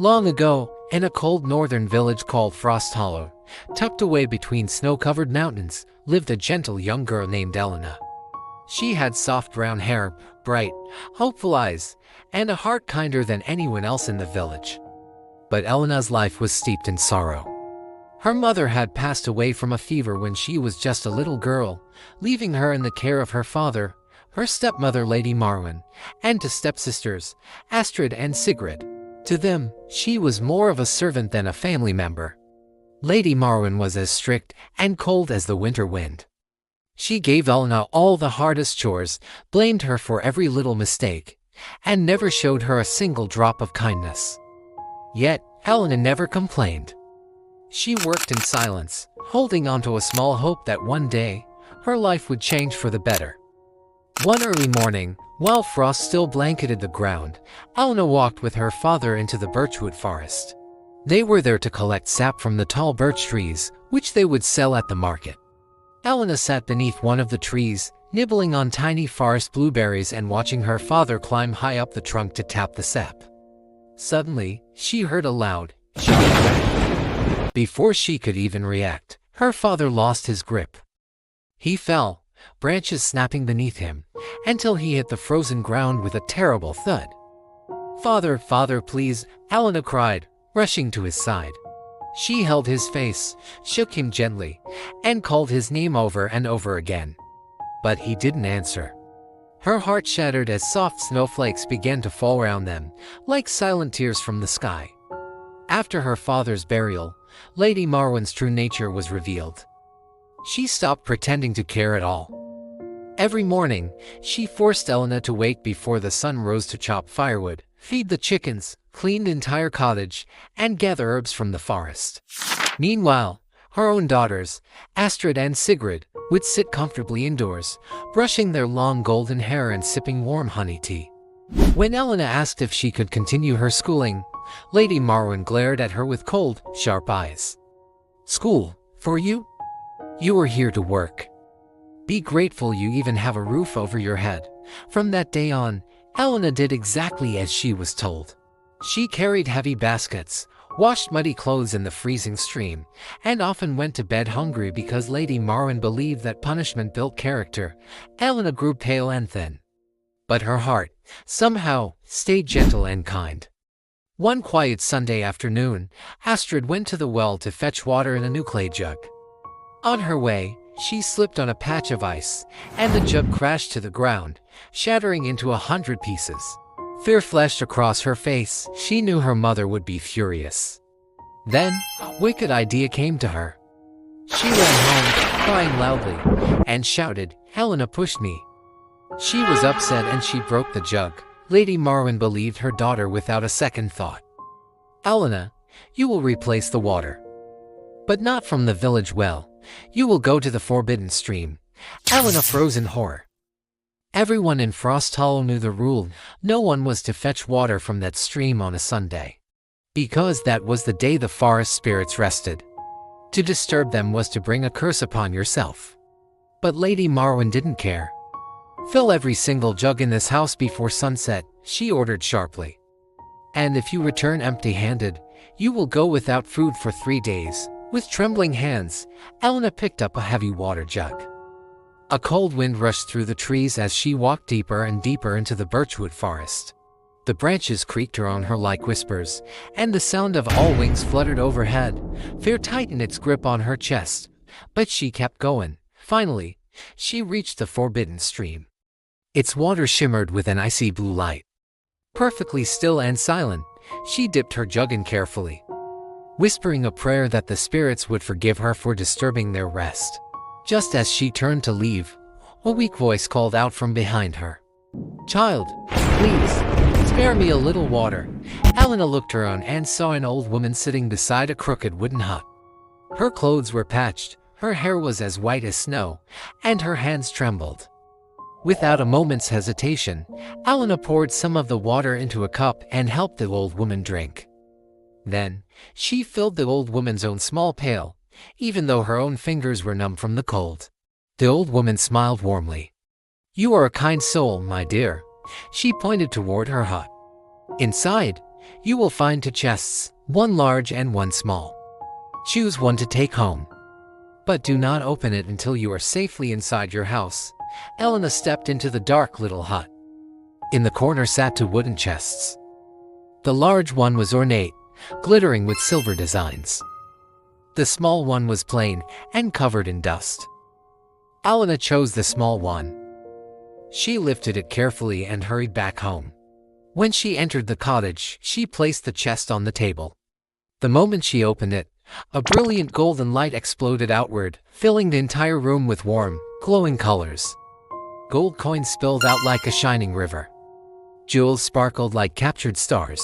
Long ago, in a cold northern village called Frost Hollow, tucked away between snow-covered mountains, lived a gentle young girl named Elena. She had soft brown hair, bright, hopeful eyes, and a heart kinder than anyone else in the village. But Elena's life was steeped in sorrow. Her mother had passed away from a fever when she was just a little girl, leaving her in the care of her father, her stepmother Lady Marwen, and two stepsisters, Astrid and Sigrid. To them, she was more of a servant than a family member. Lady Marwen was as strict and cold as the winter wind. She gave Elena all the hardest chores, blamed her for every little mistake, and never showed her a single drop of kindness. Yet, Elena never complained. She worked in silence, holding on to a small hope that one day, her life would change for the better. One early morning, while frost still blanketed the ground, Elena walked with her father into the birchwood forest. They were there to collect sap from the tall birch trees, which they would sell at the market. Elena sat beneath one of the trees, nibbling on tiny forest blueberries and watching her father climb high up the trunk to tap the sap. Suddenly, she heard a loud, sharp crack. Before she could even react, her father lost his grip. He fell, branches snapping beneath him, until he hit the frozen ground with a terrible thud. "Father, father, please," Elena cried, rushing to his side. She held his face, shook him gently, and called his name over and over again. But he didn't answer. Her heart shattered as soft snowflakes began to fall around them, like silent tears from the sky. After her father's burial, Lady Marwen's true nature was revealed. She stopped pretending to care at all. Every morning, she forced Elena to wake before the sun rose to chop firewood, feed the chickens, clean the entire cottage, and gather herbs from the forest. Meanwhile, her own daughters, Astrid and Sigrid, would sit comfortably indoors, brushing their long golden hair and sipping warm honey tea. When Elena asked if she could continue her schooling, Lady Marwen glared at her with cold, sharp eyes. "School, for you? You are here to work. Be grateful you even have a roof over your head." From that day on, Elena did exactly as she was told. She carried heavy baskets, washed muddy clothes in the freezing stream, and often went to bed hungry because Lady Marwen believed that punishment built character. Elena grew pale and thin. But her heart, somehow, stayed gentle and kind. One quiet Sunday afternoon, Astrid went to the well to fetch water in a new clay jug. On her way, she slipped on a patch of ice, and the jug crashed to the ground, shattering into 100 pieces. Fear flashed across her face. She knew her mother would be furious. Then, a wicked idea came to her. She ran home, crying loudly, and shouted, "Elena pushed me." She was upset and she broke the jug. Lady Marwen believed her daughter without a second thought. "Elena, you will replace the water. But not from the village well. You will go to the forbidden stream." Elena froze in horror. Everyone in Frost Hollow knew the rule. No one was to fetch water from that stream on a Sunday, because that was the day the forest spirits rested. To disturb them was to bring a curse upon yourself. But Lady Marwen didn't care. "Fill every single jug in this house before sunset," she ordered sharply. "And if you return empty-handed, you will go without food for 3 days." With trembling hands, Elena picked up a heavy water jug. A cold wind rushed through the trees as she walked deeper and deeper into the birchwood forest. The branches creaked around her like whispers, and the sound of all wings fluttered overhead. Fear tightened its grip on her chest, but she kept going. Finally, she reached the forbidden stream. Its water shimmered with an icy blue light. Perfectly still and silent, she dipped her jug in carefully, whispering a prayer that the spirits would forgive her for disturbing their rest. Just as she turned to leave, a weak voice called out from behind her. "Child, please, spare me a little water." Elena looked around and saw an old woman sitting beside a crooked wooden hut. Her clothes were patched, her hair was as white as snow, and her hands trembled. Without a moment's hesitation, Elena poured some of the water into a cup and helped the old woman drink. Then, she filled the old woman's own small pail, even though her own fingers were numb from the cold. The old woman smiled warmly. "You are a kind soul, my dear." She pointed toward her hut. Inside, you will find two chests, one large and one small. Choose one to take home. But do not open it until you are safely inside your house. Elena stepped into the dark little hut. In the corner sat two wooden chests. The large one was ornate, glittering with silver designs. The small one was plain and covered in dust. Elena chose the small one. She lifted it carefully and hurried back home. When she entered the cottage, she placed the chest on the table. The moment she opened it, a brilliant golden light exploded outward, filling the entire room with warm, glowing colors. Gold coins spilled out like a shining river. Jewels sparkled like captured stars.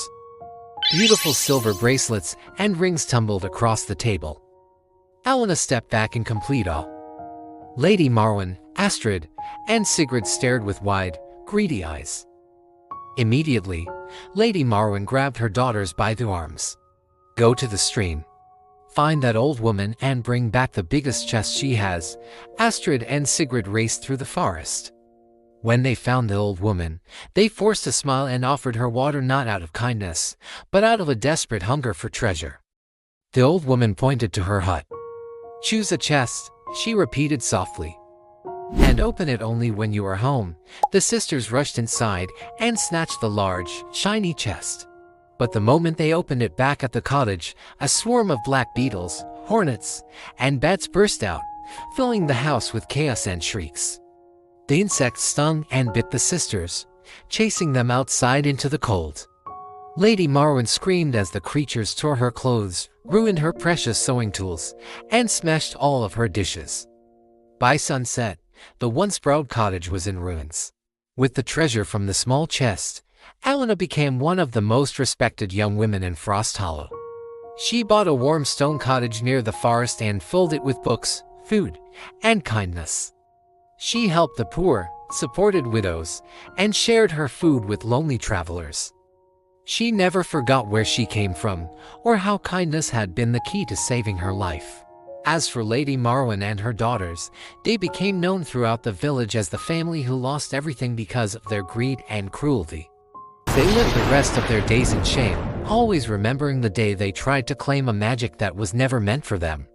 Beautiful silver bracelets and rings tumbled across the table. Elena stepped back in complete awe. Lady Marwen, Astrid, and Sigrid stared with wide, greedy eyes. Immediately, Lady Marwen grabbed her daughters by the arms. "Go to the stream. Find that old woman and bring back the biggest chest she has." Astrid and Sigrid raced through the forest. When they found the old woman, they forced a smile and offered her water, not out of kindness, but out of a desperate hunger for treasure. The old woman pointed to her hut. "Choose a chest," she repeated softly. "And open it only when you are home." The sisters rushed inside and snatched the large, shiny chest. But the moment they opened it back at the cottage, a swarm of black beetles, hornets, and bats burst out, filling the house with chaos and shrieks. The insects stung and bit the sisters, chasing them outside into the cold. Lady Marwen screamed as the creatures tore her clothes, ruined her precious sewing tools, and smashed all of her dishes. By sunset, the once proud cottage was in ruins. With the treasure from the small chest, Elena became one of the most respected young women in Frost Hollow. She bought a warm stone cottage near the forest and filled it with books, food, and kindness. She helped the poor, supported widows, and shared her food with lonely travelers. She never forgot where she came from, or how kindness had been the key to saving her life. As for Lady Marwen and her daughters, they became known throughout the village as the family who lost everything because of their greed and cruelty. They lived the rest of their days in shame, always remembering the day they tried to claim a magic that was never meant for them.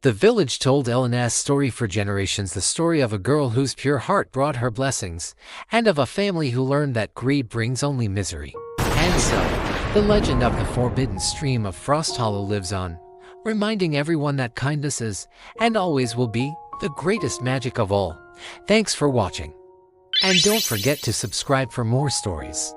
The village told Elena's story for generations, the story of a girl whose pure heart brought her blessings, and of a family who learned that greed brings only misery. And so, the legend of the forbidden stream of Frost Hollow lives on, reminding everyone that kindness is, and always will be, the greatest magic of all. Thanks for watching. And don't forget to subscribe for more stories.